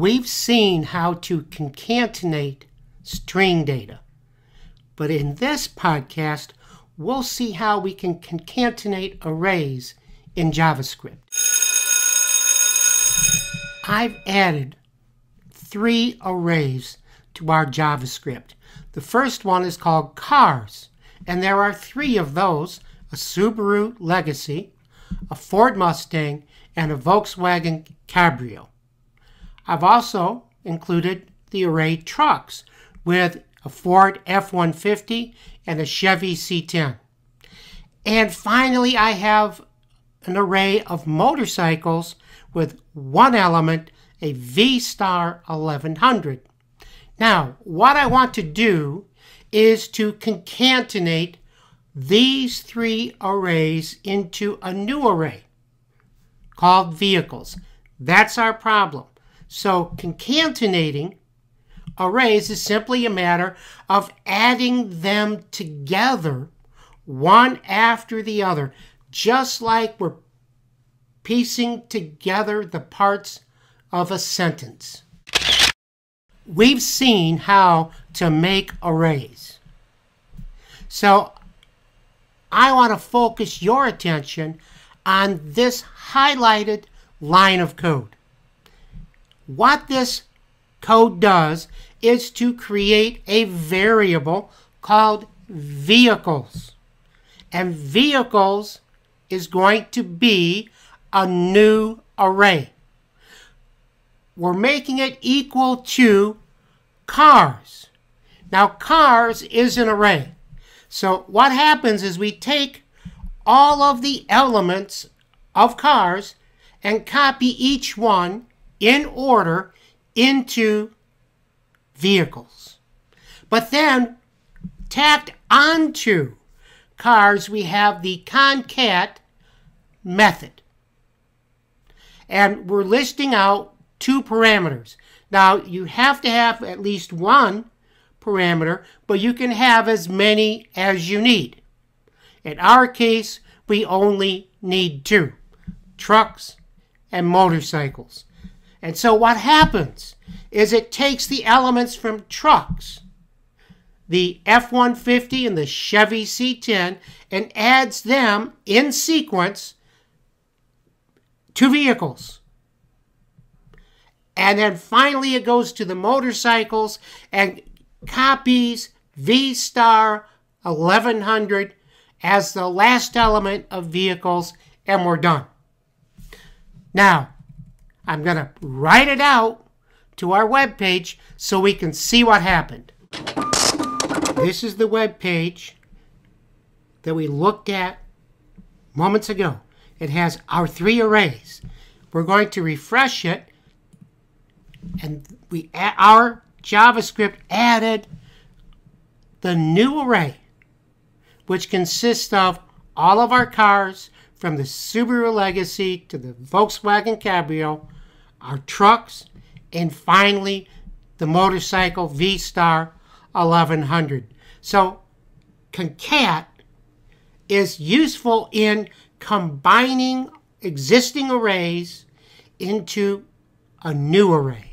We've seen how to concatenate string data, but in this podcast, we'll see how we can concatenate arrays in JavaScript. I've added 3 arrays to our JavaScript. The first one is called cars, and there are 3 of those: a Subaru Legacy, a Ford Mustang, and a Volkswagen Cabrio. I've also included the array trucks with a Ford F-150 and a Chevy C10. And finally, I have an array of motorcycles with one element, a V-Star 1100. Now, what I want to do is to concatenate these 3 arrays into a new array called vehicles. That's our problem. So concatenating arrays is simply a matter of adding them together one after the other, just like we're piecing together the parts of a sentence. We've seen how to make arrays. So I want to focus your attention on this highlighted line of code. What this code does is to create a variable called vehicles. And vehicles is going to be a new array. We're making it equal to cars. Now, cars is an array. So what happens is we take all of the elements of cars and copy each one in order into vehicles. But then, tacked onto cars, we have the concat method. And we're listing out 2 parameters. Now, you have to have at least 1 parameter, but you can have as many as you need. In our case, we only need 2, trucks and motorcycles. And so what happens is it takes the elements from trucks, the F-150 and the Chevy C10, and adds them in sequence to vehicles. And then finally it goes to the motorcycles and copies V-Star 1100 as the last element of vehicles, and we're done. Now, I'm going to write it out to our web page so we can see what happened. This is the web page that we looked at moments ago. It has our 3 arrays. We're going to refresh it, and our JavaScript added the new array, which consists of all of our cars, from the Subaru Legacy to the Volkswagen Cabrio, our trucks, and finally the motorcycle V-Star 1100. So concat is useful in combining existing arrays into a new array.